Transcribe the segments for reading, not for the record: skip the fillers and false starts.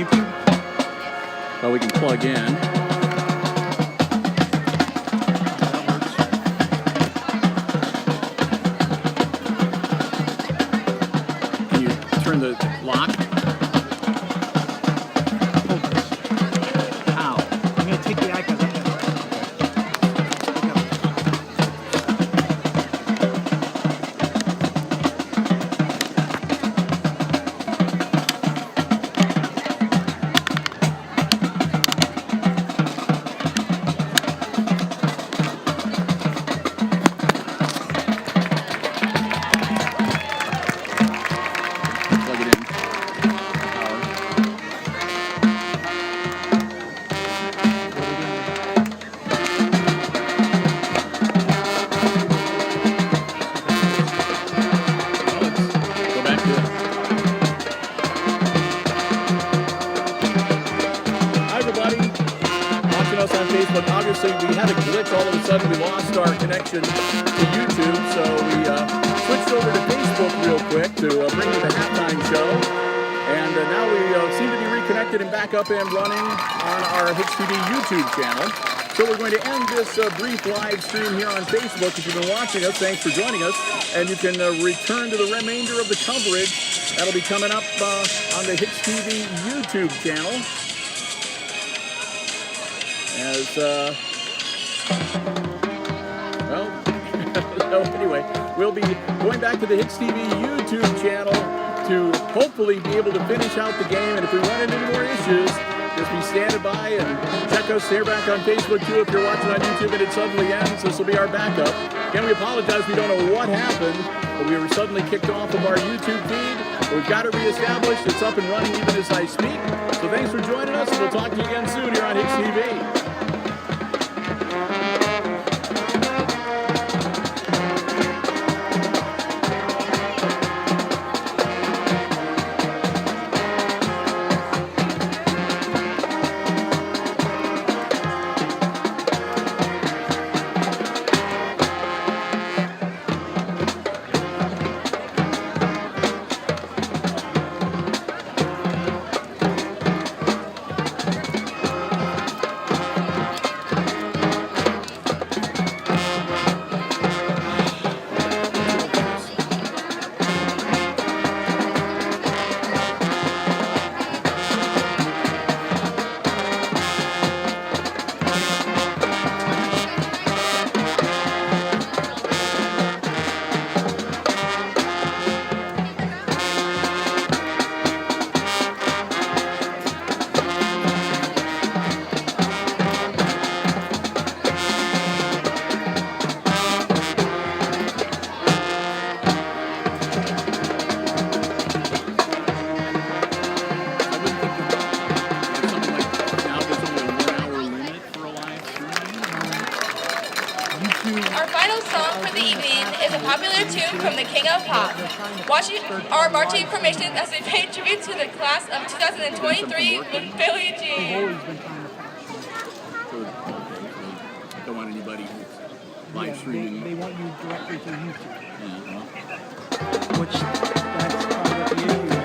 YouTube? Well, we can plug in. Can you turn the lock? How? I'm going to take the icon. Plug it in. Power. Go back to it. Hi, everybody. Watching us on Facebook. Obviously, we had a glitch. All of a sudden, we lost our connection to YouTube, so we switched over to Facebook real quick to bring you the halftime show. And now we seem to be reconnected and back up and running on our HIX-TV YouTube channel. So we're going to end this brief live stream here on Facebook. If you've been watching us, thanks for joining us. And you can return to the remainder of the coverage. That'll be coming up on the HIX-TV YouTube channel. As, well, so anyway, we'll be going back to the HIX-TV YouTube channel to hopefully be able to finish out the game. And if we run into any more issues, just be standing by and check us here back on Facebook too if you're watching on YouTube and it suddenly ends. This will be our backup. Again, we apologize. We don't know what happened, but we were suddenly kicked off of our YouTube feed. But we've got it reestablished. It's up and running even as I speak. So thanks for joining us, and we'll talk to you again soon here on HIX-TV. Our final song for the evening is a popular tune from the King of Pop. Watching our marching formations as they pay tribute to the class of 2023 with Billie Jean. Don't want anybody who's live streaming. They want you directly to YouTube. Yeah. Which, that's probably what the issue is.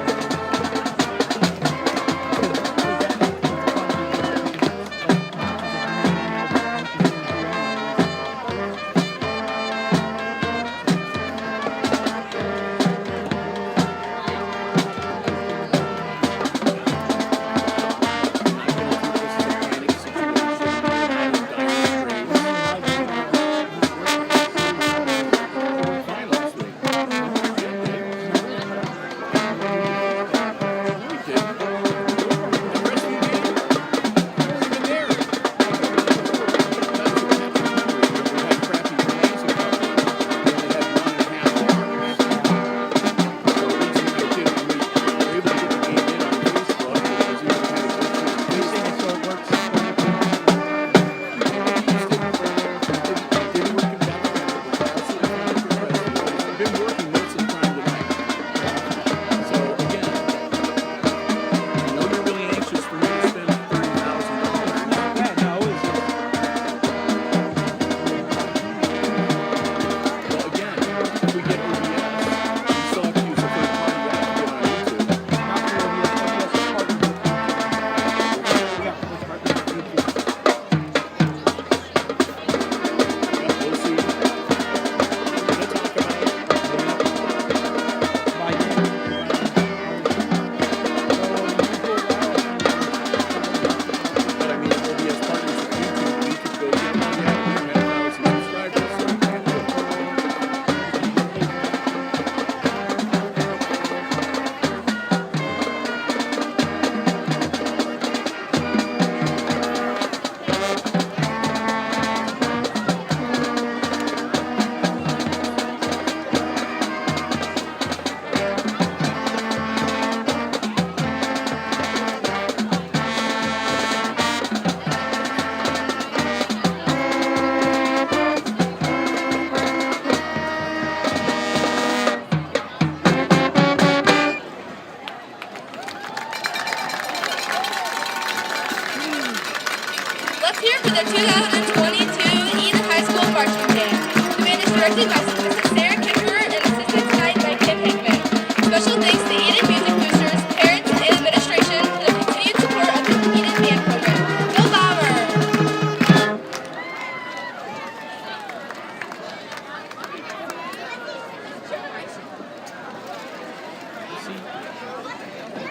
the 2022 Eden High School Marching Band. The band is directed by Mrs. Sarah Kipper and assisted by Kim Hickman. Special thanks to Eden Music Boosters, parents, and administration for the continued support of the Eden Band program. Go Bombers!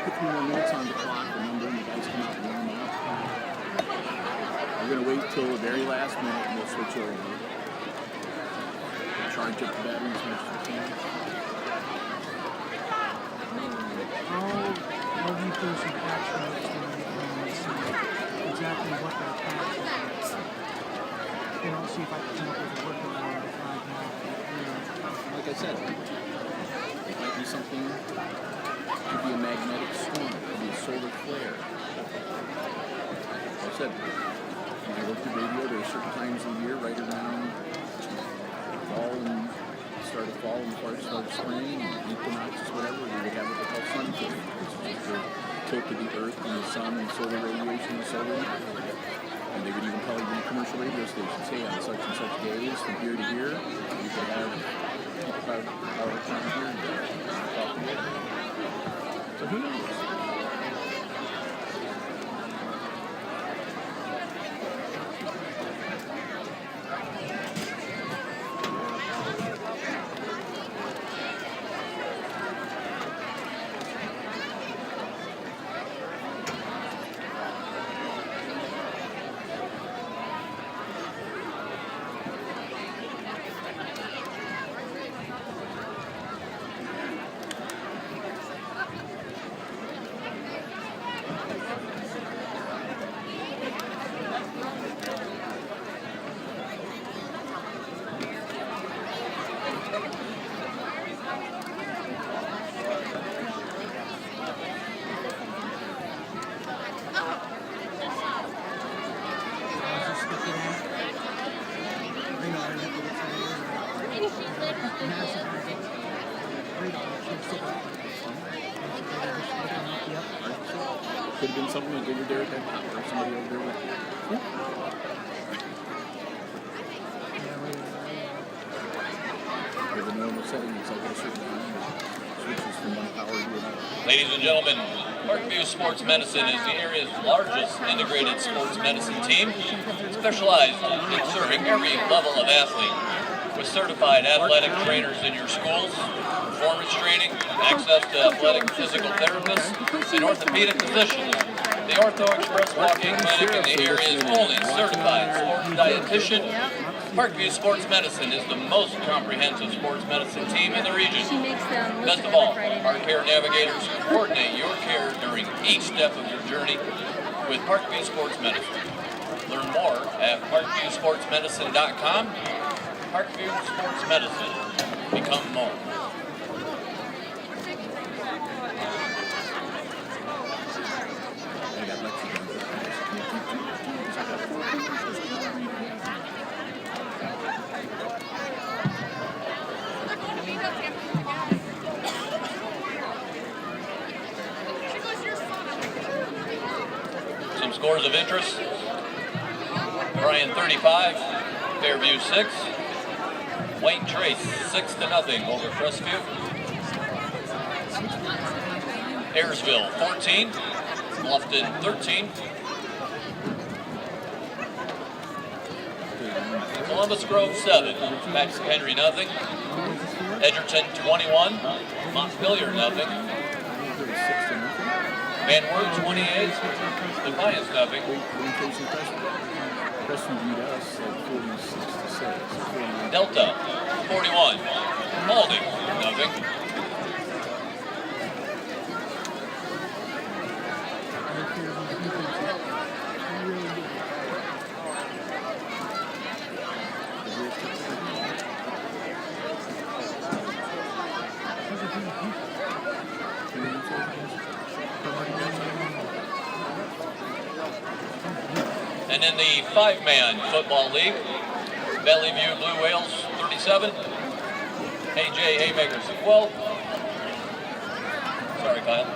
Put 3 more minutes on the clock, remember, and you guys come out and warm up. We're going to wait till the very last minute and we'll switch over. Charge up the battery as much as we can. I'll read through some patch notes and see exactly what their patch is. And I'll see if I can come up with a workaround to find out. Like I said, it might be something, it could be a magnetic storm, it could be a solar flare. Like I said, when I worked at radio, there are certain times of the year, right around fall and start of fall and start of spring, and equinoxes, whatever, we would have what they call sun tilt, which is the tilt of the earth and the sun and solar radiation and solar energy. And they would even tell you in commercial radio stations, hey, on such and such days, from here to here, you could have power time here and there. So who knows? Could have been something that they were there at that time, or somebody over there with you. With a normal setting, it's like a certain time, switches from one power to another. Ladies and gentlemen, Parkview Sports Medicine is the area's largest integrated sports medicine team, specialized in serving every level of athlete. With certified athletic trainers in your schools, performance training, access to athletic physical therapists, and orthopedic physicians, the Ortho Express Walk-In Clinic in the area's only certified sports dietitian. Parkview Sports Medicine is the most comprehensive sports medicine team in the region. Best of all, our care navigators coordinate your care during each step of your journey with Parkview Sports Medicine. Learn more at parkviewsportsmedicine.com. Parkview Sports Medicine. Become more. Some scores of interest. Bryan 35, Fairview 6. Wayne Trace 6-0 over Crestview. Ayersville 14, Bluffton 13. Columbus Grove 7, Pax Henry 0. Edgerton 21, Montpelier 0. Van Wert 28, Defiance 0. Delta 41, Malding 0. And in the 5-man football league, Valley View Blue Whales 37, AJ Haymakers 12. Sorry, Kyle.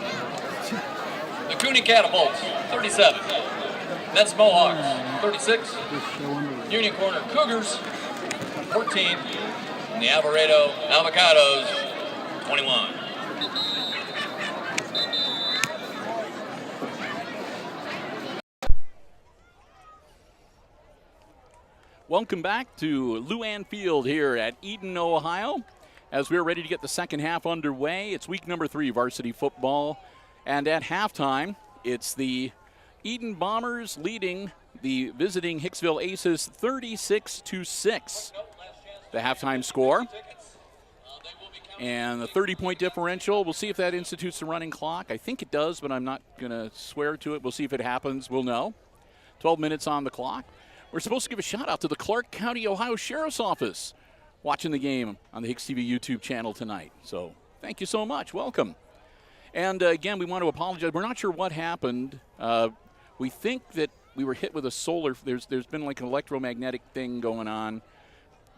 The Cooney Catapults 37, Mets Mohawks 36. Union Corner Cougars, 14. And the Alvarado Avocados, 21. Welcome back to Luann Field here at Eden, Ohio. As we're ready to get the second half underway, it's week number 3 varsity football. And at halftime, it's the Eden Bombers leading the visiting Hicksville Aces 36-6. The halftime score. And the 30-point differential, we'll see if that institutes the running clock. I think it does, but I'm not going to swear to it. We'll see if it happens. We'll know. 12 minutes on the clock. We're supposed to give a shout-out to the Clark County, Ohio Sheriff's Office watching the game on the HIX-TV YouTube channel tonight. So thank you so much. Welcome. And, again, we want to apologize. We're not sure what happened. We think that we were hit with a solar – there's been like an electromagnetic thing going on.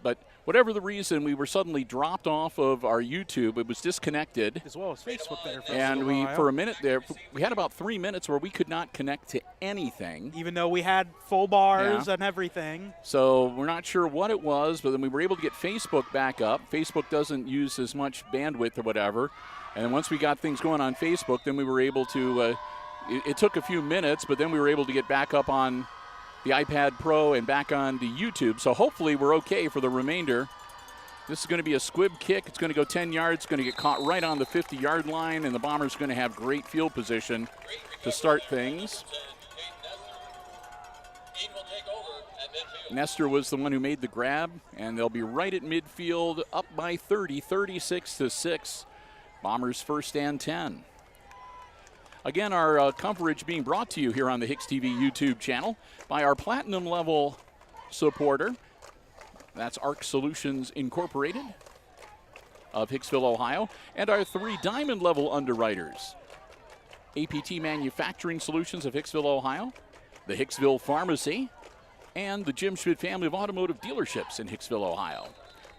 But whatever the reason, we were suddenly dropped off of our YouTube. It was disconnected. As well as Facebook there. And we, for a minute there, we had about 3 minutes where we could not connect to anything. Even though we had full bars and everything. So we're not sure what it was, but then we were able to get Facebook back up. Facebook doesn't use as much bandwidth or whatever. And then once we got things going on Facebook, then we were able to, it took a few minutes, but then we were able to get back up on the iPad Pro and back on the YouTube. So hopefully we're okay for the remainder. This is going to be a squib kick. It's going to go 10 yards. It's going to get caught right on the 50-yard line, and the Bombers are going to have great field position to start things. Nestor was the one who made the grab, and they'll be right at midfield, up by 30, 36-6. Bombers first and 10. Again, our coverage being brought to you here on the HIX-TV YouTube channel by our platinum level supporter. That's ARC Solutions Incorporated of Hicksville, Ohio, and our 3 diamond level underwriters. APT Manufacturing Solutions of Hicksville, Ohio, the Hicksville Pharmacy, and the Jim Schmidt family of automotive dealerships in Hicksville, Ohio.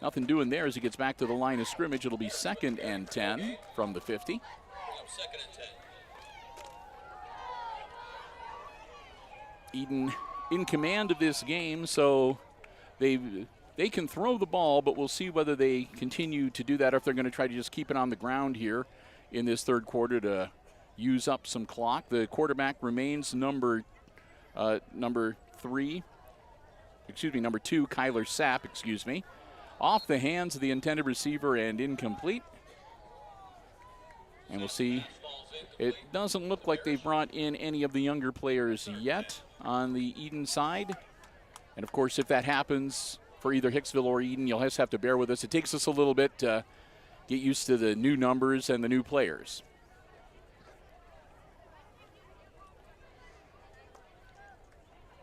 Nothing doing there as he gets back to the line of scrimmage. It'll be 2nd and 10 from the 50. 2nd and 10. Eden in command of this game, so they can throw the ball, but we'll see whether they continue to do that or if they're going to try to just keep it on the ground here in this third quarter to use up some clock. The quarterback remains number 2, Kyler Sapp, off the hands of the intended receiver and incomplete. And we'll see. It doesn't look like they've brought in any of the younger players yet on the Eden side. And, of course, if that happens for either Hicksville or Eden, you'll just have to bear with us. It takes us a little bit to get used to the new numbers and the new players.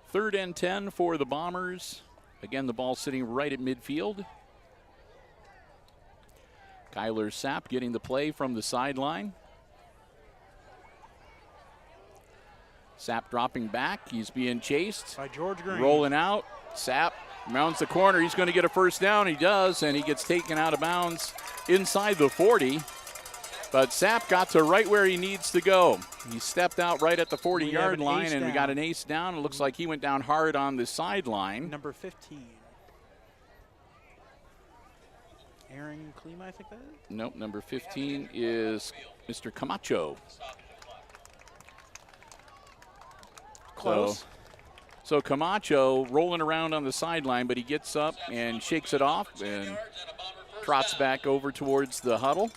Third and 10 for the Bombers. Again, the ball sitting right at midfield. Kyler Sapp getting the play from the sideline. Sapp dropping back. He's being chased. By George Green. Rolling out. Sapp mounts the corner. He's going to get a first down. He does, and he gets taken out of bounds inside the 40. But Sapp got to right where he needs to go. He stepped out right at the 40-yard line, and we got an ace down. It looks like he went down hard on the sideline. Number 15. Aaron Klima, I think that is? Nope, number 15 is Mr. Camacho. Close. So Camacho rolling around on the sideline, but he gets up and shakes it off and trots back over towards the huddle.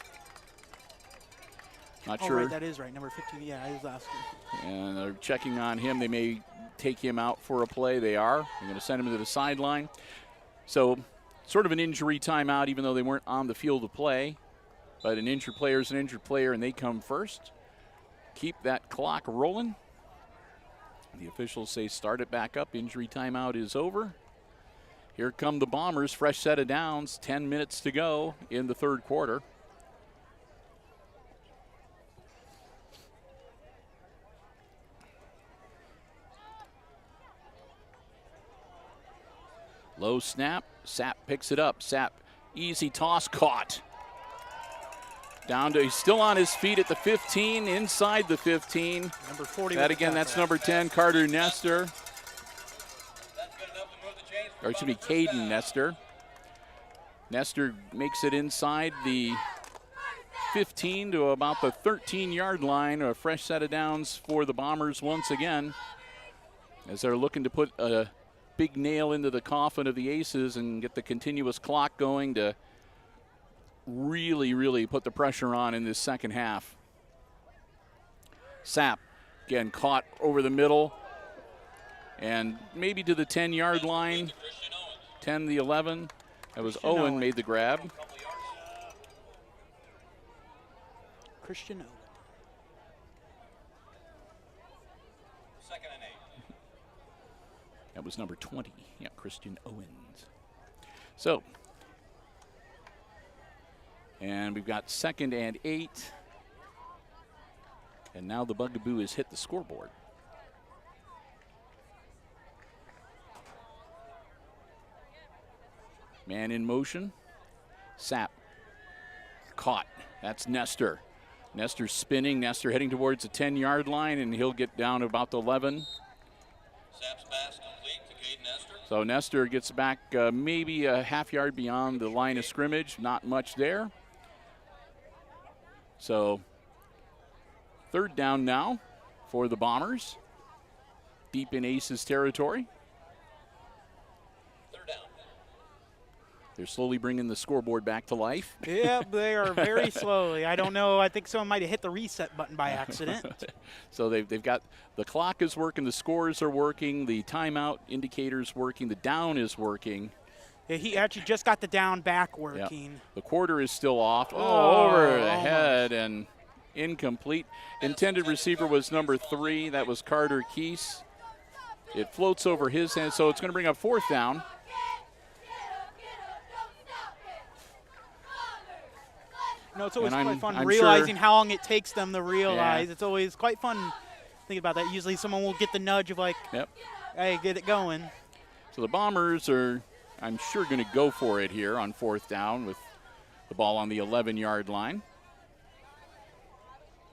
Not sure. Right, that is right. Number 15, yeah, I was asking. And they're checking on him. They may take him out for a play. They are. They're going to send him to the sideline. So sort of an injury timeout, even though they weren't on the field to play. But an injured player is an injured player, and they come first. Keep that clock rolling. The officials say start it back up. Injury timeout is over. Here come the Bombers. Fresh set of downs. 10 minutes to go in the third quarter. Low snap. Sapp picks it up. Sapp, easy toss, caught. Down to, he's still on his feet at the 15, inside the 15. Number 40. That again, that's number 10, Carter Nestor. or it should be Caden Nestor. Nestor makes it inside the 15 to about the 13-yard line. A fresh set of downs for the Bombers once again, as they're looking to put a big nail into the coffin of the Aces and get the continuous clock going to really, really put the pressure on in this second half. Sapp, again, caught over the middle and maybe to the 10-yard line, 10 the 11. That was Owen made the grab. Christian Owen. Second and 8. That was number 20. Yeah, Christian Owens. So, and we've got 2nd and 8. And now the Bugaboo has hit the scoreboard. Man in motion. Sapp. Caught. That's Nestor. Nestor spinning. Nestor heading towards the 10-yard line, and he'll get down to about the 11. Sapp's pass complete to Caden Nestor. So Nestor gets back maybe a half yard beyond the line of scrimmage. Not much there. So 3rd down now for the Bombers. Deep in Aces territory. 3rd down. They're slowly bringing the scoreboard back to life. Yeah, they are very slowly. I don't know. I think someone might have hit the reset button by accident. So they've got the clock is working, the scores are working, the timeout indicator's working, the down is working. Yeah, he actually just got the down back working. Yep. The quarter is still off. Over the almost. head and incomplete. Intended receiver was number 3. That was Carter Keese. It floats over his head, so it's going to bring up 4th down. No, it's always And quite fun I'm realizing sure- how long it takes them to realize. Yeah. It's always quite fun. Think about that. Usually someone will get the nudge of like, Yep. hey, get it going. So the Bombers are, I'm sure, going to go for it here on 4th down with the ball on the 11-yard line.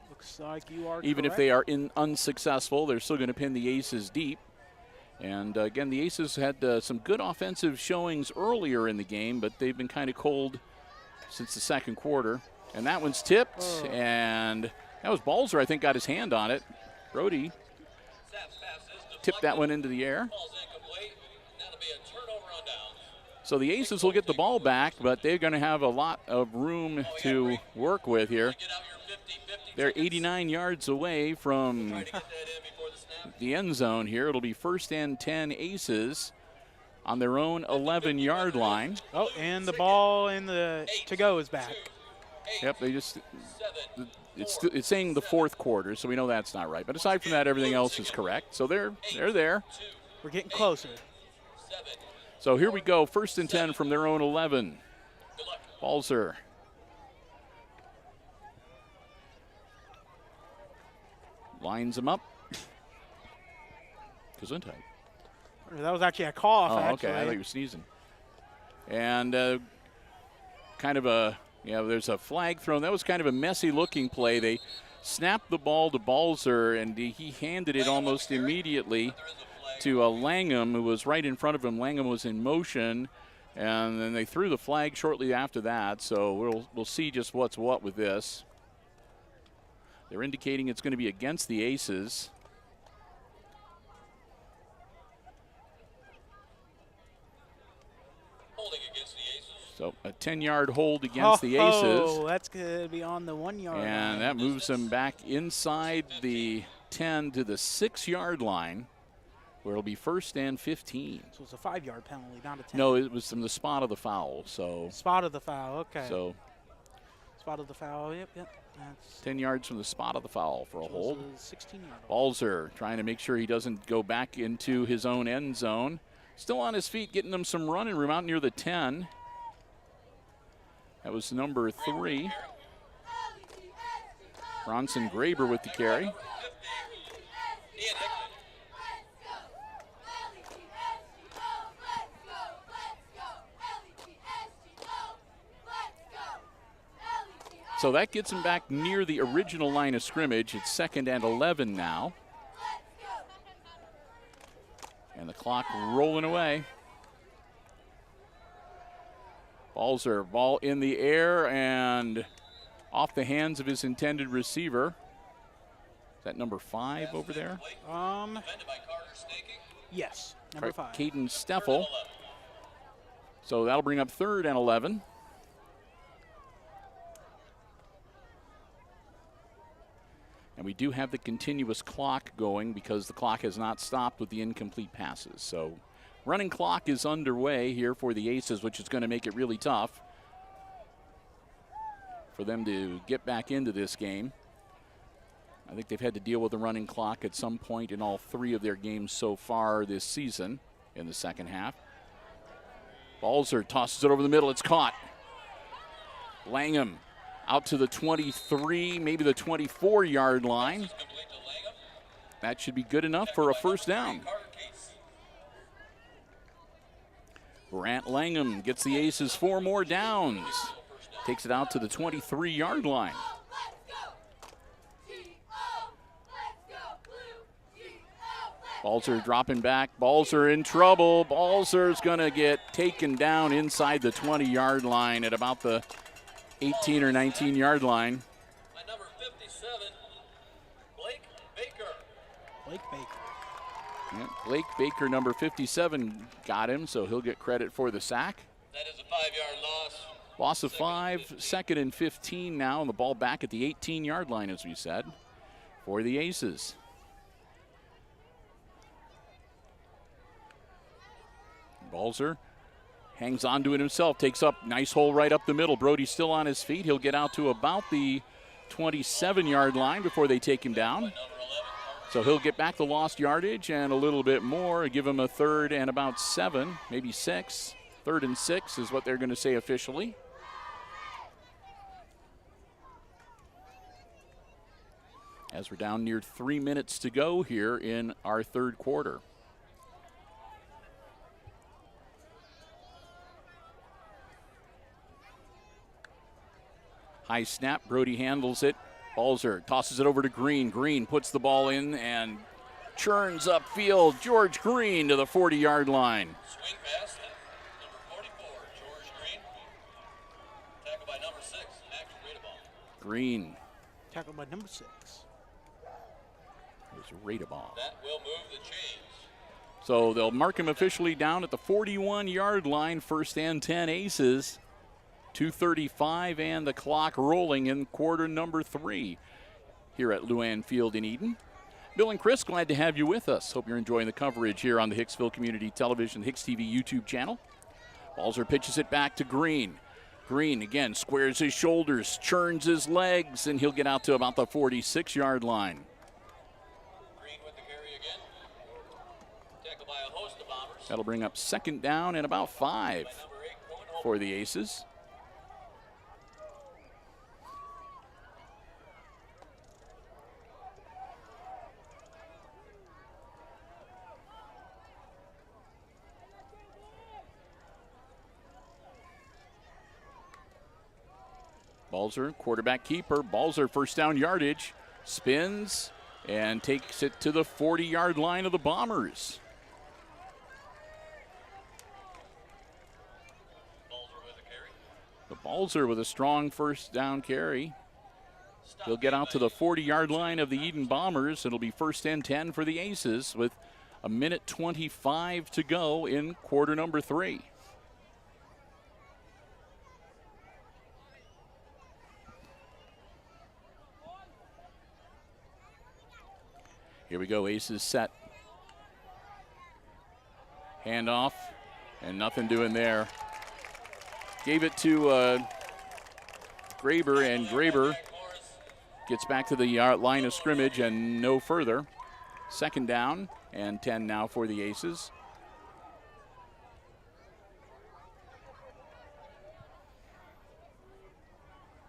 Looks like you are Even if correct. they are unsuccessful, they're still going to pin the Aces deep. And again, the Aces had some good offensive showings earlier in the game, but they've been kind of cold since the 2nd quarter. And that one's tipped, and that was Balzer, I think, got his hand on it. Brody Sapp's pass is tipped that one into the air. Ball's incomplete. That'll be a turnover on downs. So the Aces will get the ball back, but they're going to have a lot of room to work with here. Get out your 50-50. They're 89 yards away from Try to get that in before the snap. the end zone here. It'll be 1st and 10 Aces on their own 11-yard line. Oh, and the ball in the to-go is back. Yep, they just, 7. it's saying the 4th quarter, so we know that's not right. But aside from that, everything else is correct. So they're there. We're getting closer. 7. So here we go, 1st and 10 from their own 11. Good luck. Balzer. Lines them up. Gesundheit. That was actually a cough, Oh, actually. okay. I thought you were sneezing. And kind of a, there's a flag thrown. That was kind of a messy-looking play. They snapped the ball to Balzer, and he handed it almost immediately to Langham, who was right in front of him. Langham was in motion, and then they threw the flag shortly after that. So we'll see just what's what with this. They're indicating it's going to be against the Aces. Holding against the Aces. So a 10-yard hold against the Aces. Oh, that's going to be on the 1-yard line. And that moves them back inside the 10 to the 6-yard line, where it'll be 1st and 15. So it's a 5-yard penalty, not a 10. No, it was from the spot of the foul. So Spot of the foul, okay. So Spot of the foul, yep. That's 10 yards from the spot of the foul for a hold. 16-yard hold. Balzer trying to make sure he doesn't go back into his own end zone. Still on his feet, getting them some running room out near the 10. That was number 3. Bronson Graber with the carry. Ian Hickman. So that gets him back near the original line of scrimmage. It's 2nd and 11 now. And the clock rolling away. Ball in the air and off the hands of his intended receiver. Is that number 5 over there? Yes, number 5. Caden Steffel. So that'll bring up 3rd and 11. And we do have the continuous clock going because the clock has not stopped with the incomplete passes. So running clock is underway here for the Aces, which is going to make it really tough for them to get back into this game. I think they've had to deal with the running clock at some point in all 3 of their games so far this season in the second half. Balzer tosses it over the middle. It's caught. Langham out to the 23, maybe the 24-yard line. That should be good enough for a first down. Brant Langham gets the Aces 4 more downs. Takes it out to the 23-yard line. Balzer dropping back. Balzer in trouble. Balzer's going to get taken down inside the 20-yard line at about the 18 or 19-yard line. By number 57, Blake Baker. Blake Baker. Yeah, Blake Baker, number 57, got him, so he'll get credit for the sack. That is a 5-yard loss. Loss of 5, 2nd and 15 now, and the ball back at the 18-yard line, as we said, for the Aces. Balzer hangs on to it himself, takes up, nice hole right up the middle. Brody's still on his feet. He'll get out to about the 27-yard line before they take him down. So he'll get back the lost yardage and a little bit more, give him a 3rd and about 7, maybe 6. 3rd and 6 is what they're going to say officially. As we're down near 3 minutes to go here in our 3rd quarter. High snap, Brody handles it. Balzer tosses it over to Green. Green puts the ball in and churns upfield. George Green to the 40-yard line. Swing pass, number 44, George Green. Tackled by number 6, Max Radeball. Green. Tackled by number 6. There's Radeball. That will move the chains. So they'll mark him officially down at the 41-yard line. 1st and 10 Aces. 2:35 and the clock rolling in quarter number 3 here at Luann Field in Eden. Bill and Chris, glad to have you with us. Hope you're enjoying the coverage here on the Hicksville Community Television, HIX-TV YouTube channel. Balzer pitches it back to Green. Green again squares his shoulders, churns his legs, and he'll get out to about the 46-yard line. Green with the carry again. Tackled by a host of Bombers. That'll bring up 2nd down and about 5 for the Aces. Balzer, quarterback keeper. Balzer, 1st down yardage. Spins and takes it to the 40-yard line of the Bombers. Balzer with a carry. The Balzer with a strong 1st down carry. He'll get out to the 40-yard line of the Eden Bombers. It'll be 1st and 10 for the Aces with a minute 25 to go in quarter number 3. Here we go, Aces set. Handoff, and nothing doing there. Gave it to Graber, and Graber gets back to the line of scrimmage and no further. 2nd down and 10 now for the Aces.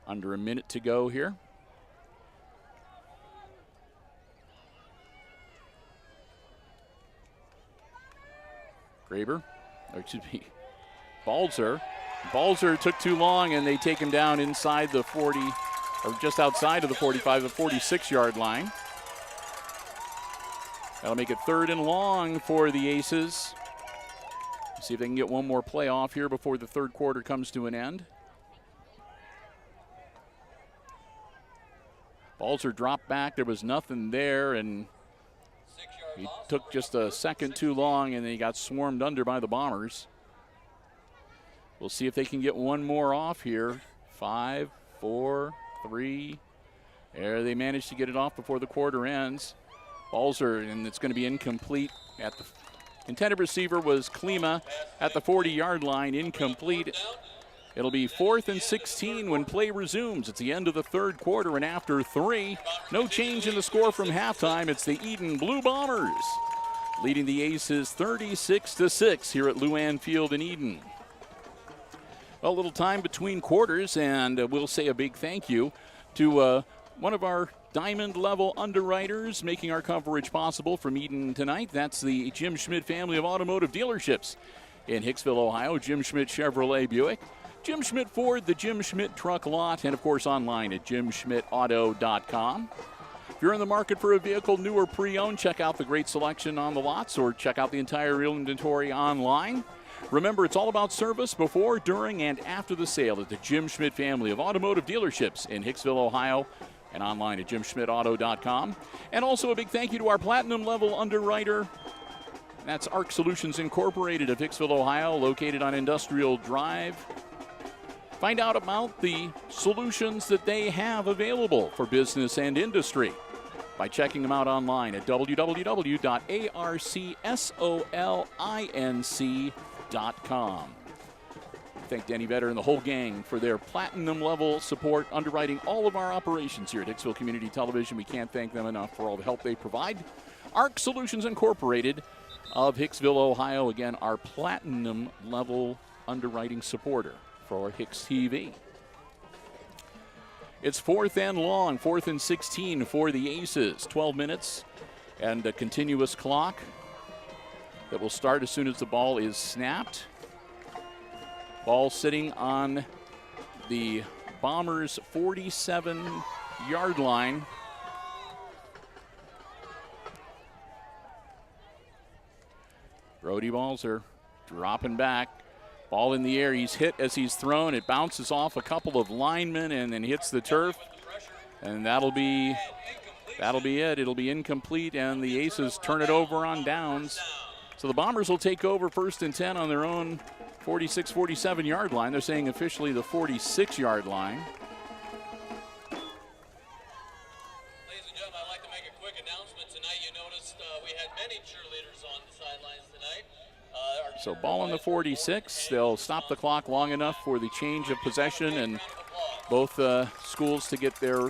Under a minute to go here. Graber, or excuse me, Balzer. Balzer took too long, and they take him down inside the 40, or just outside of the 45, the 46-yard line. That'll make it 3rd and long for the Aces. See if they can get one more play off here before the third quarter comes to an end. Balls are dropped back. There was nothing there, and he took just a second too long, and then he got swarmed under by the Bombers. We'll see if they can get one more off here. 5, 4, 3. There, they managed to get it off before the quarter ends. Balls are, and it's going to be incomplete. At the intended receiver was Klima at the 40-yard line, incomplete. It'll be 4th and 16 when play resumes. It's the end of the third quarter, and after 3, no change in the score from halftime. It's the Eden Blue Bombers leading the Aces 36-6 here at Luann Field in Eden. Well, a little time between quarters, and we'll say a big thank you to one of our diamond-level underwriters making our coverage possible from Eden tonight. That's the Jim Schmidt family of automotive dealerships in Hicksville, Ohio. Jim Schmidt Chevrolet Buick, Jim Schmidt Ford, the Jim Schmidt Truck Lot, and, of course, online at jimschmidtauto.com. If you're in the market for a vehicle, new or pre-owned, check out the great selection on the lots or check out the entire inventory online. Remember, it's all about service before, during, and after the sale at the Jim Schmidt family of automotive dealerships in Hicksville, Ohio, and online at jimschmidtauto.com. And also a big thank you to our platinum level underwriter. That's ARC Solutions Incorporated of Hicksville, Ohio, located on Industrial Drive. Find out about the solutions that they have available for business and industry by checking them out online at www.arcsolinc.com. Thank Danny Vetter and the whole gang for their platinum level support underwriting all of our operations here at Hicksville Community Television. We can't thank them enough for all the help they provide. ARC Solutions Incorporated of Hicksville, Ohio, again, our platinum level underwriting supporter for HIX-TV. It's 4th and long, 4th and 16 for the Aces. 12 minutes and a continuous clock that will start as soon as the ball is snapped. Ball sitting on the Bombers' 47-yard line. Brody balls are dropping back. Ball in the air. He's hit as he's thrown. It bounces off a couple of linemen and then hits the turf. And that'll be it. It'll be incomplete, and the Aces turn it over on downs. So the Bombers will take over 1st and 10 on their own 46, 47-yard line. They're saying officially the 46-yard line. Ladies and gentlemen, I'd like to make a quick announcement tonight. You noticed we had many cheerleaders on the sidelines tonight. So ball on the 46. They'll stop the clock long enough for the change of possession and both schools to get their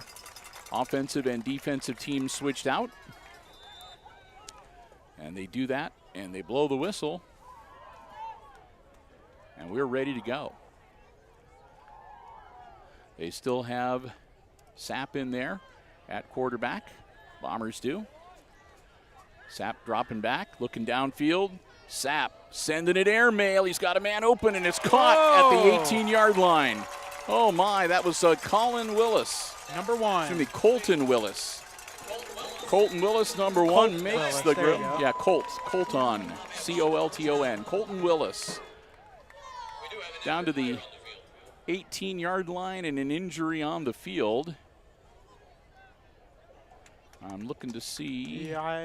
offensive and defensive teams switched out. And they do that, and they blow the whistle. And we're ready to go. They still have Sapp in there at quarterback. Bombers do. Sapp dropping back, looking downfield. Sapp sending it airmail. He's got a man open, and it's caught at the 18-yard line. Oh, my. That was Colin Willis. Number 1. Excuse me, Colton Willis. Colton Willis, number 1, makes Willis, the there you grip. go. Yeah, Colton. C-O-L-T-O-N. Colton Willis. Down to the 18-yard line and an injury on the field. I'm looking to see. Yeah,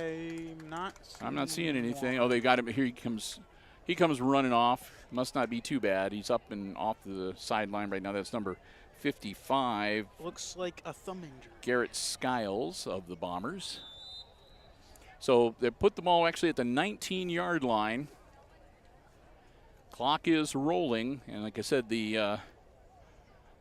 I'm not seeing anything. Oh, they got him. Here he comes. He comes running off. Must not be too bad. He's up and off the sideline right now. That's number 55. Looks like a thumb injury. Garrett Skiles of the Bombers. So they put the ball actually at the 19-yard line. Clock is rolling, and like I said, the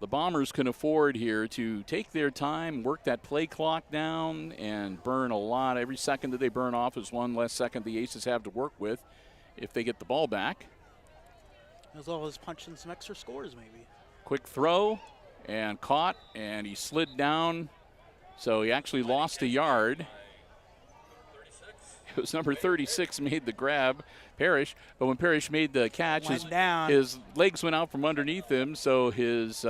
Bombers can afford here to take their time, work that play clock down, and burn a lot. Every second that they burn off is one less second the Aces have to work with if they get the ball back. As well as punching some extra scores, maybe. Quick throw, and caught, and he slid down, so he actually lost a yard. It was number 36 made the grab, Parrish. But when Parrish made the catch, his legs went out from underneath him, so his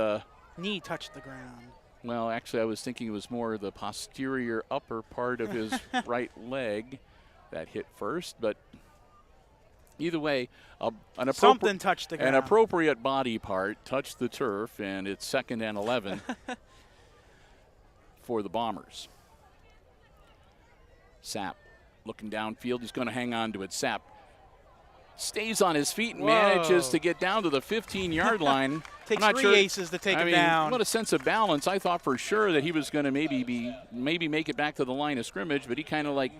knee touched the ground. Well, actually, I was thinking it was more the posterior upper part of his right leg that hit first. But Either way, Something touched the ground. an appropriate body part touched the turf, and it's 2nd and 11 for the Bombers. Sapp looking downfield. He's going to hang on to it. Sapp stays on his feet and manages to get down to the 15-yard line. Takes I'm not 3 sure. aces to take I him mean, down. What a sense of balance. I thought for sure that he was going to maybe make it back to the line of scrimmage, but he kind of like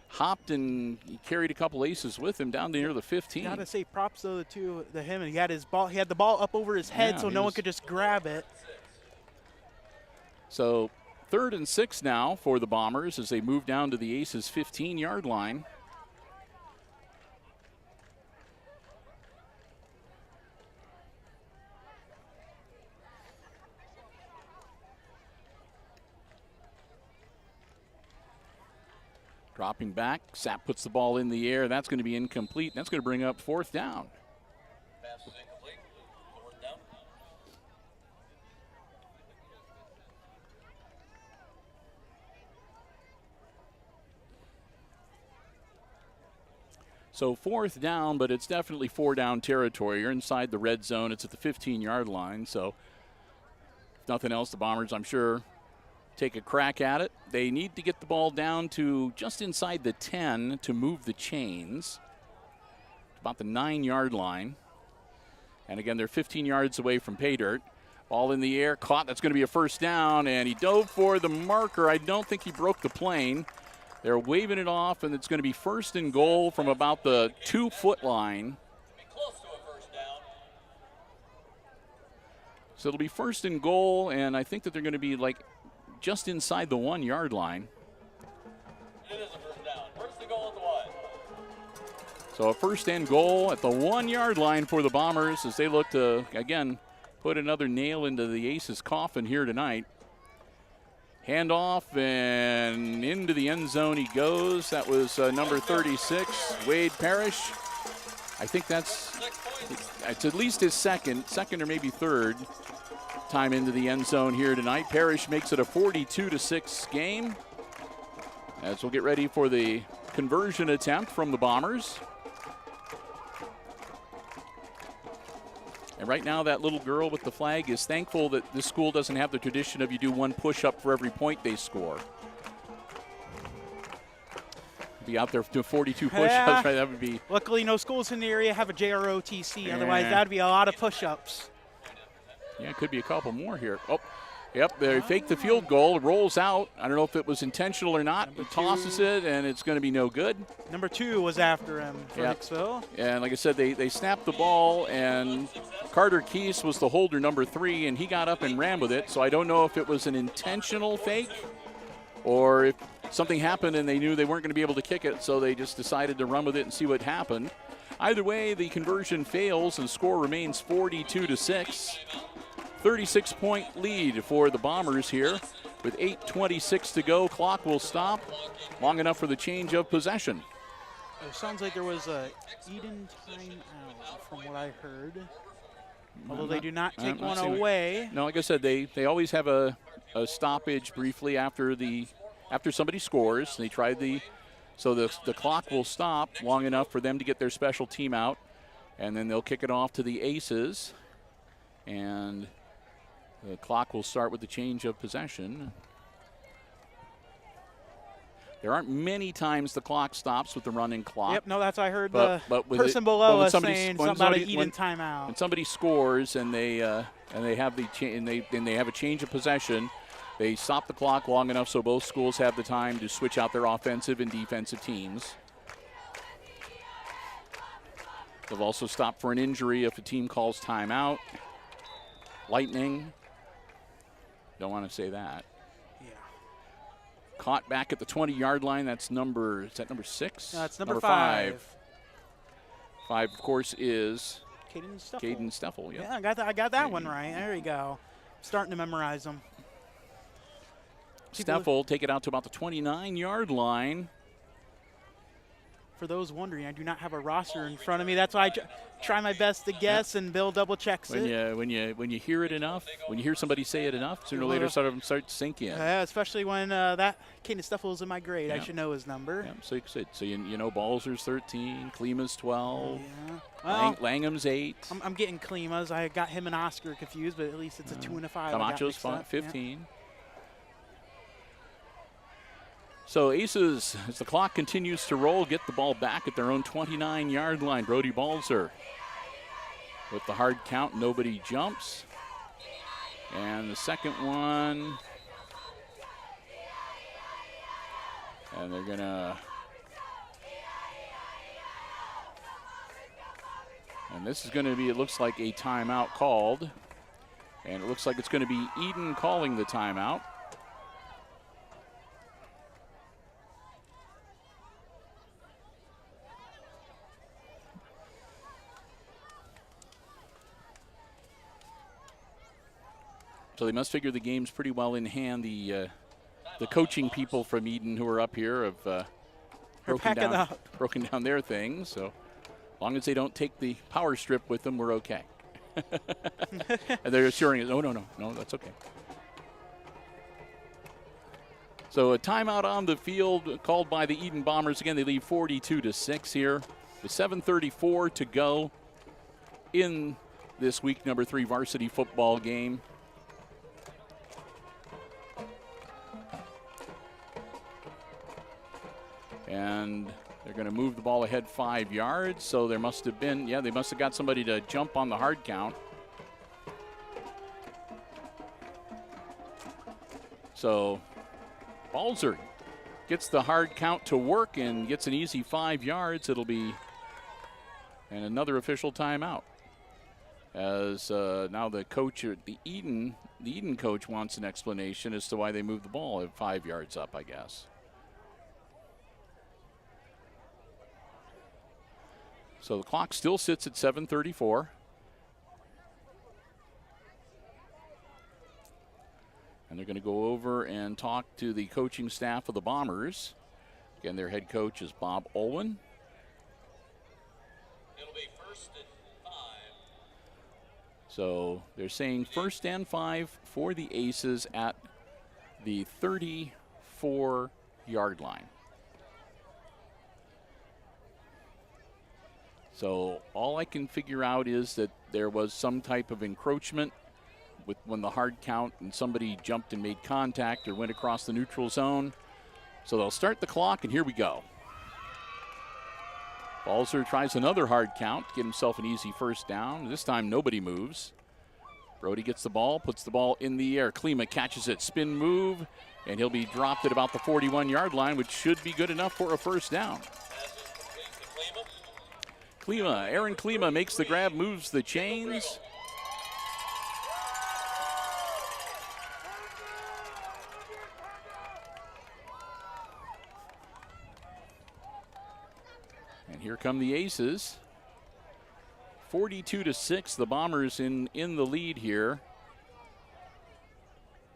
hopped and he carried a couple aces with him down near the 15. Gotta say props though to him. He had his ball. He had the ball up over his head, so no one could just grab it. So 3rd and 6 now for the Bombers as they move down to the Aces 15-yard line. Dropping back, Sapp puts the ball in the air. That's going to be incomplete. That's going to bring up 4th down. Pass is incomplete. 4th down. So 4th down, but it's definitely 4-down territory. You're inside the red zone. It's at the 15-yard line. So if nothing else, the Bombers, I'm sure, take a crack at it. They need to get the ball down to just inside the 10 to move the chains. About the 9-yard line. And again, they're 15 yards away from pay dirt. Ball in the air, caught. That's going to be a 1st down, and he dove for the marker. I don't think he broke the plane. They're waving it off, and it's going to be 1st and goal from about the 2-foot line. Be close to a 1st down. So it'll be 1st and goal, and I think that they're going to be like just inside the 1-yard line. It is a 1st down. 1st and goal at the 1. So a 1st and goal at the 1-yard line for the Bombers as they look to, again, put another nail into the Aces' coffin here tonight. Handoff and into the end zone he goes. That was number 36, Wade Parrish. I think it's at least his second or maybe 3rd time into the end zone here tonight. Parrish makes it a 42-6 game as we'll get ready for the conversion attempt from the Bombers. And right now, that little girl with the flag is thankful that this school doesn't have the tradition of you do 1 push-up for every point they score. Be out there doing 42 push-ups, right? That would be. Luckily, no schools in the area have a JROTC. Otherwise, that'd be a lot of push-ups. Yeah, it could be a couple more here. Oh, yep, they faked the field goal. It rolls out. I don't know if it was intentional or not. He tosses it, and it's going to be no good. Number 2 was after him for Hicksville. And like I said, they snapped the ball, and Carter Keese was the holder, number 3, and he got up and ran with it. So I don't know if it was an intentional fake or if something happened and they knew they weren't going to be able to kick it, so they just decided to run with it and see what happened. Either way, the conversion fails, and the score remains 42-6. 36-point lead for the Bombers here with 8:26 to go. Clock will stop long enough for the change of possession. It sounds like there was a Eden timeout from what I heard. Although they do not take one away. No, like I said, they always have a stoppage briefly after somebody scores. They tried so the clock will stop long enough for them to get their special team out, and then they'll kick it off to the Aces. And the clock will start with the change of possession. There aren't many times the clock stops with the running clock. Yep, no, that's I heard but the person below us saying something about an Eden timeout. When somebody scores and they have a change of possession, they stop the clock long enough so both schools have the time to switch out their offensive and defensive teams. They'll also stop for an injury if a team calls timeout. Lightning. Don't want to say that. Yeah. Caught back at the 20-yard line. That's number 6? No, it's number 5. 5, of course, is Caden Steffel. Yep. Yeah, I got that one right. There you go. Starting to memorize them. Steffel take it out to about the 29-yard line for those wondering, I do not have a roster in front of me. That's why I try my best to guess, and Bill double checks it. When you hear it enough, when you hear somebody say it enough, sooner or later start to sink in. Especially when that kind of stuff was in my grade. I should know his number. Yeah, so you know Balzer's 13, Klima's 12, Well, Langham's 8. I'm getting Klima's. I got him and Oscar confused, but at least it's a 2 and a 5. Camacho's 15. Yeah. So Aces, as the clock continues to roll, get the ball back at their own 29-yard line. Brody Balzer with the hard count, nobody jumps. And the second one, and they're gonna, and this is gonna be, it looks like a timeout called. And it looks like it's gonna be Eden calling the timeout. So they must figure the game's pretty well in hand. The coaching people from Eden who are up here have broken down their things. So as long as they don't take the power strip with them, we're okay. And they're assuring us, no, that's okay. So a timeout on the field called by the Eden Bombers. Again, they lead 42-6 here. With 7:34 to go in this week number 3 varsity football game. And they're going to move the ball ahead 5 yards. So there must have been, they must have got somebody to jump on the hard count. So Balzer gets the hard count to work and gets an easy 5 yards. It'll be, and another official timeout. As now the coach at the Eden coach wants an explanation as to why they moved the ball at 5 yards up, I guess. So the clock still sits at 7:34. And they're going to go over and talk to the coaching staff of the Bombers. Again, their head coach is Bob Olwen. It'll be 1st and 5. So they're saying 1st and 5 for the Aces at the 34-yard line. So all I can figure out is that there was some type of encroachment with when the hard count and somebody jumped and made contact or went across the neutral zone. So they'll start the clock, and here we go. Balzer tries another hard count, get himself an easy 1st down. This time nobody moves. Brody gets the ball, puts the ball in the air. Klima catches it, spin move, and he'll be dropped at about the 41-yard line, which should be good enough for a 1st down. Aaron Klima makes the grab, moves the chains. And here come the Aces. 42-6, the Bombers in the lead here.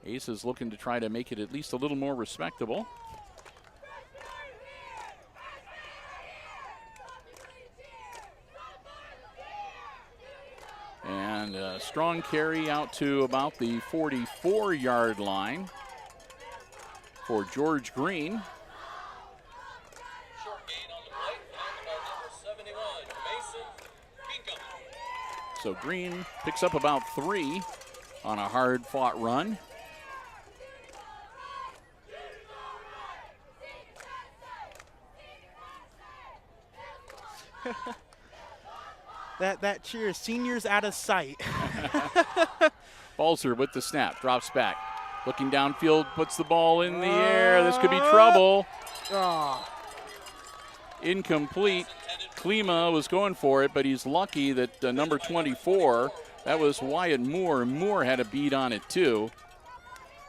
Aces looking to try to make it at least a little more respectable. And a strong carry out to about the 44-yard line for George Green. Short gain on the play, found by number 71, Mason Bingham. So Green picks up about 3 on a hard-fought run. That cheer, seniors out of sight. Balzer with the snap, drops back. Looking downfield, puts the ball in the air. This could be trouble. Incomplete. Klima was going for it, but he's lucky that number 24, that was Wyatt Moore. Moore had a beat on it too.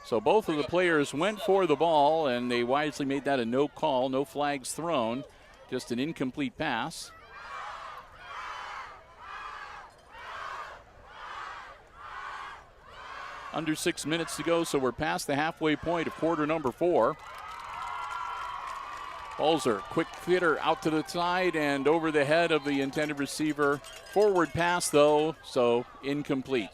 So both of the players went for the ball, and they wisely made that a no call, no flags thrown, just an incomplete pass. Under 6 minutes to go, so we're past the halfway point of quarter number 4. Balzer, quick hitter out to the side and over the head of the intended receiver. Forward pass, though, so incomplete.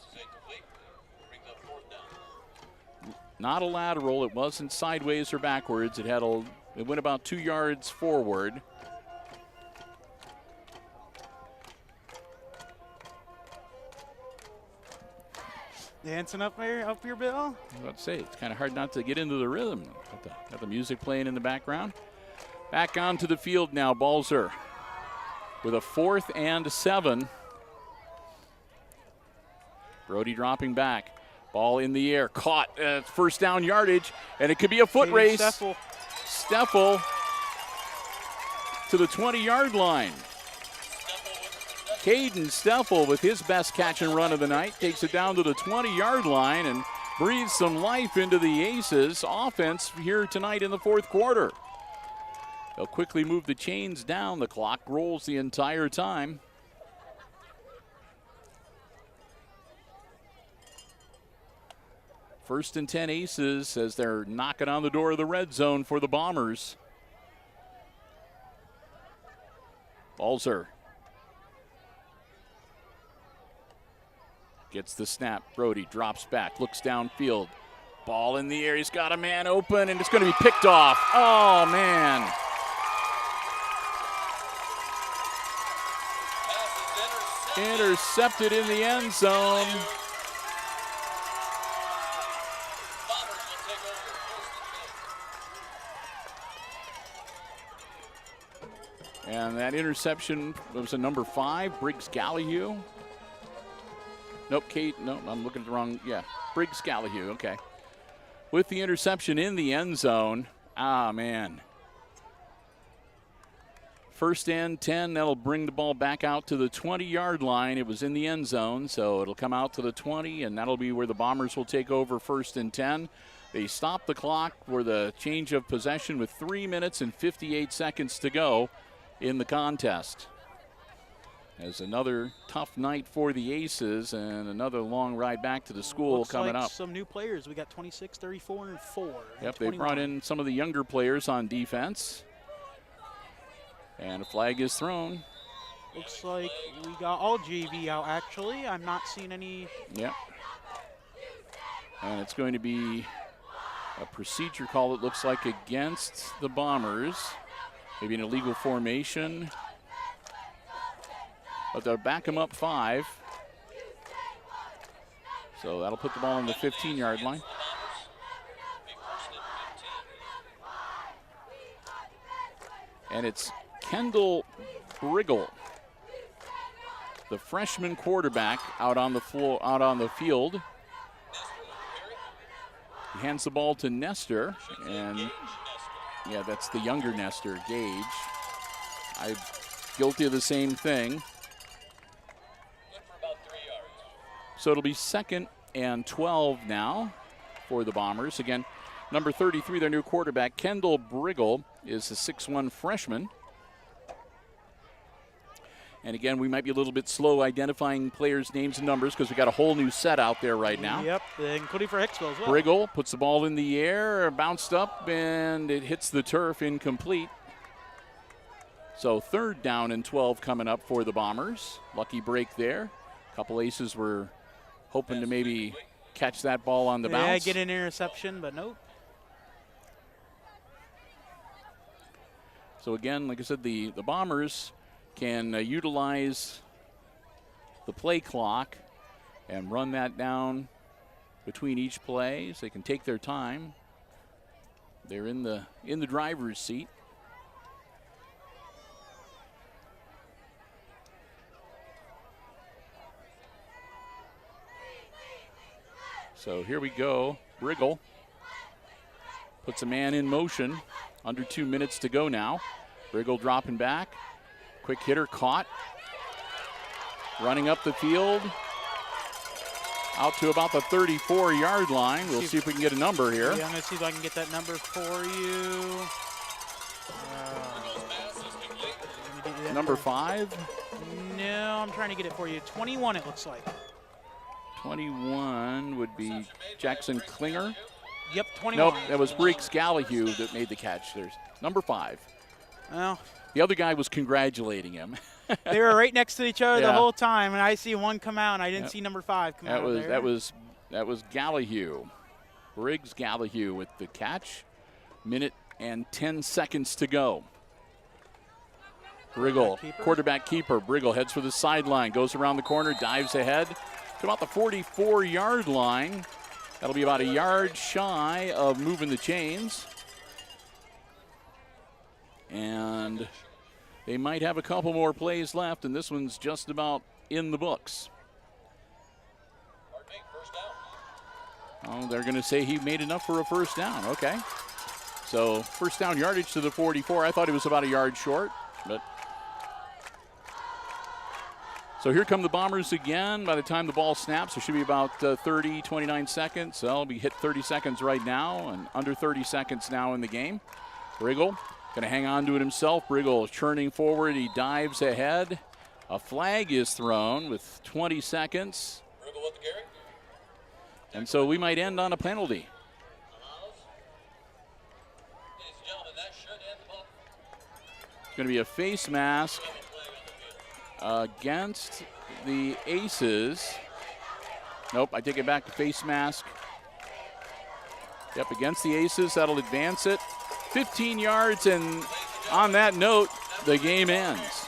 Not a lateral. It wasn't sideways or backwards. It went about 2 yards forward. Dancing up here, Bill? I was about to say, it's kind of hard not to get into the rhythm. Got the music playing in the background. Back onto the field now, Balzer with a 4th and 7. Brody dropping back. Ball in the air, caught, first down yardage, and it could be a foot race. Steffel to the 20-yard line. Caden Steffel with his best catch and run of the night takes it down to the 20-yard line and breathes some life into the Aces offense here tonight in the 4th quarter. They'll quickly move the chains down. The clock rolls the entire time. First and 10 Aces as they're knocking on the door of the red zone for the Bombers. Balzer gets the snap. Brody drops back, looks downfield. Ball in the air. He's got a man open, and it's going to be picked off. Oh, man. Intercepted in the end zone. And that interception was a number 5, Briggs Gallahue. Nope, Kate, no, I'm looking at the wrong, yeah, Briggs Gallahue, okay. With the interception in the end zone, man. First and 10, that'll bring the ball back out to the 20-yard line. It was in the end zone, so it'll come out to the 20, and that'll be where the Bombers will take over first and 10. They stop the clock for the change of possession with 3 minutes and 58 seconds to go in the contest. As another tough night for the Aces and another long ride back to the school Looks coming like up. Some new players. We got 26, 34, and 4. Yep, they brought in some of the younger players on defense. And a flag is thrown. Looks like we got all JV out, actually. I'm not seeing any. Yep. And it's going to be a procedure call, it looks like, against the Bombers. Maybe an illegal formation. But they'll back them up 5. So that'll put the ball on the 15-yard line. And it's Kendall Briggle, the freshman quarterback, out on the floor, out on the field. He hands the ball to Nestor, and yeah, that's the younger Nestor, Gage. I'm guilty of the same thing. So it'll be 2nd and 12 now for the Bombers. Again, number 33, their new quarterback, Kendall Briggle, is a 6'1" freshman. And again, we might be a little bit slow identifying players' names and numbers because we got a whole new set out there right now. Yep, including for Hicksville as well. Briggle puts the ball in the air, bounced up, and it hits the turf, incomplete. So 3rd down and 12 coming up for the Bombers. Lucky break there. A couple Aces were hoping to maybe catch that ball on the bounce. Yeah, get an interception, but nope. So again, like I said, the Bombers can utilize the play clock and run that down between each play, so they can take their time. They're in the driver's seat. So here we go. Briggle puts a man in motion. Under 2 minutes to go now. Briggle dropping back. Quick hitter caught. Running up the field. Out to about the 34-yard line. We'll see if we can get a number here. Yeah, I'm going to see if I can get that number for you. Number 5? No, I'm trying to get it for you. 21, it looks like. 21 would be Jackson Klinger. Yep, 21. Nope, that was Briggs Gallahue that made the catch. There's number 5. Well, The other guy was congratulating him. they were right next to each other Yeah. the whole time, and I see one come out, and I didn't see number 5 come out. That was Gallahue. Briggs Gallahue with the catch. Minute and 10 seconds to go. Briggle, quarterback keeper. Briggle heads for the sideline, goes around the corner, dives ahead to about the 44-yard line. That'll be about a yard shy of moving the chains. And they might have a couple more plays left, and this one's just about in the books. Oh, they're going to say he made enough for a first down. Okay. So first down yardage to the 44. I thought he was about a yard short, but. So here come the Bombers again. By the time the ball snaps, there should be about 29 seconds. So it'll be hit 30 seconds right now, and under 30 seconds now in the game. Briggle going to hang on to it himself. Briggle churning forward. He dives ahead. A flag is thrown with 20 seconds. Briggle with the carry. And so we might end on a penalty. Ladies and gentlemen, that should end the ball. It's going to be a face mask against the Aces. Nope, I take it back to face mask. Yep, against the Aces. That'll advance it. 15 yards, and on that note, the game ends.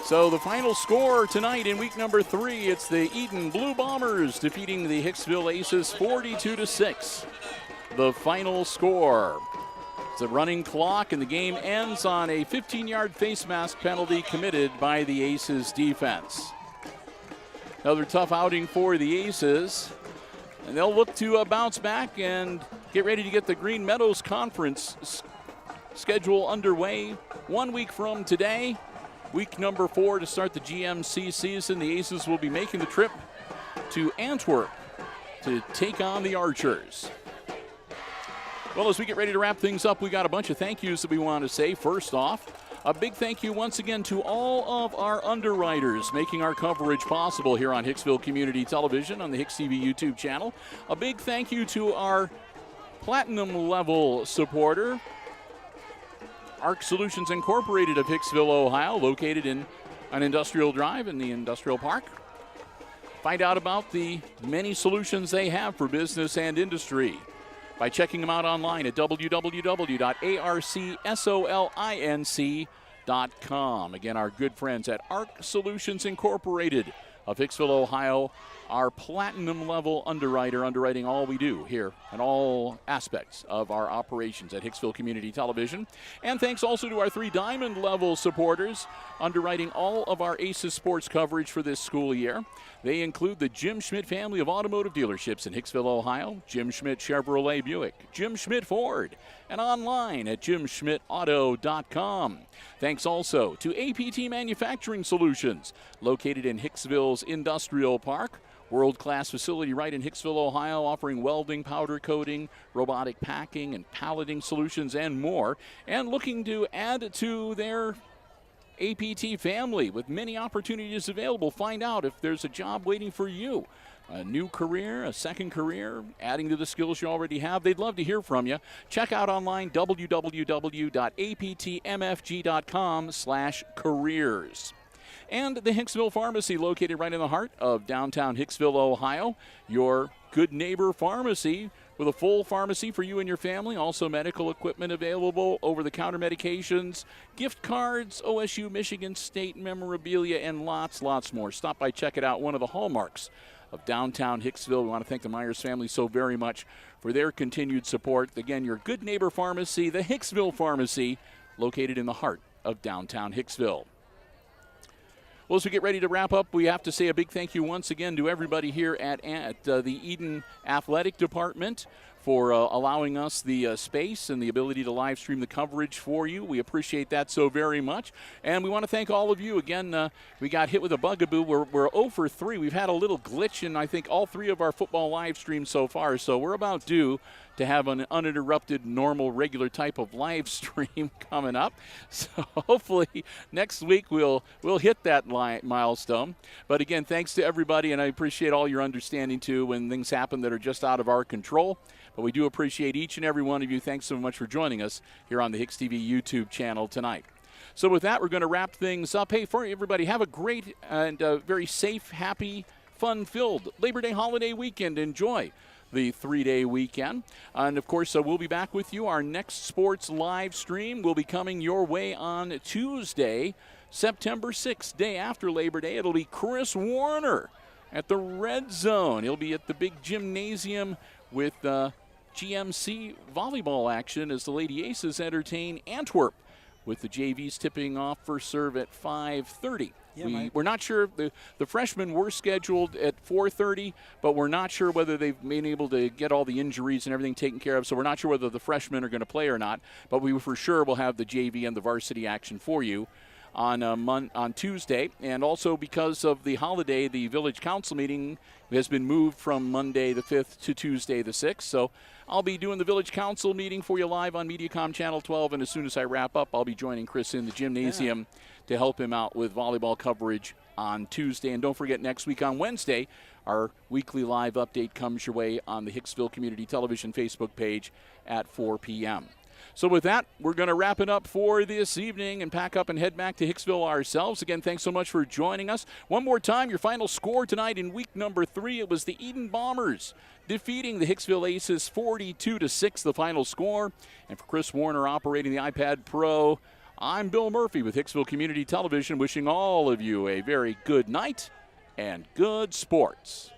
So the final score tonight in week number 3, it's the Eden Blue Bombers defeating the Hicksville Aces 42-6. The final score. It's a running clock, and the game ends on a 15-yard face mask penalty committed by the Aces defense. Another tough outing for the Aces, and they'll look to bounce back and get ready to get the Green Meadows Conference schedule underway 1 week from today. Week number 4 to start the GMC season. The Aces will be making the trip to Antwerp to take on the Archers. Well, as we get ready to wrap things up, we got a bunch of thank yous that we want to say. First off, a big thank you once again to all of our underwriters making our coverage possible here on Hicksville Community Television on the HIX-TV YouTube channel. A big thank you to our platinum level supporter, ARC Solutions Incorporated of Hicksville, Ohio, located in an industrial drive in the industrial park. Find out about the many solutions they have for business and industry by checking them out online at www.arcsolinc.com. Again, our good friends at ARC Solutions Incorporated of Hicksville, Ohio, our platinum level underwriter, underwriting all we do here and all aspects of our operations at Hicksville Community Television. And thanks also to our 3 diamond level supporters, underwriting all of our Aces sports coverage for this school year. They include the Jim Schmidt family of automotive dealerships in Hicksville, Ohio, Jim Schmidt Chevrolet Buick, Jim Schmidt Ford, and online at jimschmidtauto.com. Thanks also to APT Manufacturing Solutions, located in Hicksville's Industrial Park. World-class facility right in Hicksville, Ohio, offering welding, powder coating, robotic packing, and palleting solutions, and more. And looking to add to their APT family with many opportunities available. Find out if there's a job waiting for you. A new career, a second career, adding to the skills you already have. They'd love to hear from you. Check out online www.aptmfg.com/careers. And the Hicksville Pharmacy, located right in the heart of downtown Hicksville, Ohio. Your good neighbor pharmacy with a full pharmacy for you and your family. Also medical equipment available, over-the-counter medications, gift cards, OSU, Michigan State memorabilia, and lots more. Stop by, check it out. One of the hallmarks of downtown Hicksville. We want to thank the Myers family so very much for their continued support. Again, your good neighbor pharmacy, the Hicksville Pharmacy, located in the heart of downtown Hicksville. Well, as we get ready to wrap up, we have to say a big thank you once again to everybody here at the Eden Athletic Department for allowing us the space and the ability to live stream the coverage for you. We appreciate that so very much. And we want to thank all of you. Again, we got hit with a bugaboo. We're 0 for 3. We've had a little glitch in, I think, all 3 of our football live streams so far. So we're about due to have an uninterrupted, normal, regular type of live stream coming up. So hopefully next week we'll hit that milestone. But again, thanks to everybody, and I appreciate all your understanding too when things happen that are just out of our control. But we do appreciate each and every one of you. Thanks so much for joining us here on the HIX-TV YouTube channel tonight. So with that, we're going to wrap things up. Hey, for everybody, have a great and very safe, happy, fun-filled Labor Day holiday weekend. Enjoy the 3-day weekend. And, of course, we'll be back with you. Our next sports live stream will be coming your way on Tuesday, September 6th, day after Labor Day. It'll be Chris Warner at the Red Zone. He'll be at the big gymnasium with GMC volleyball action as the Lady Aces entertain Antwerp, with the JVs tipping off first serve at 5:30. Yeah, we're not sure. The freshmen were scheduled at 4:30, but we're not sure whether they've been able to get all the injuries and everything taken care of, so we're not sure whether the freshmen are going to play or not, but we for sure will have the JV and the varsity action for you on Tuesday. And also because of the holiday, the village council meeting has been moved from Monday the 5th to Tuesday the 6th. So I'll be doing the village council meeting for you live on Mediacom Channel 12, and as soon as I wrap up, I'll be joining Chris in the gymnasium to help him out with volleyball coverage on Tuesday. And don't forget, next week on Wednesday, our weekly live update comes your way on the Hicksville Community Television Facebook page at 4 p.m. So with that, we're going to wrap it up for this evening and pack up and head back to Hicksville ourselves. Again, thanks so much for joining us. One more time, your final score tonight in week number 3, it was the Eden Bombers defeating the Hicksville Aces 42-6, the final score. And for Chris Warner operating the iPad Pro, I'm Bill Murphy with Hicksville Community Television, wishing all of you a very good night and good sports.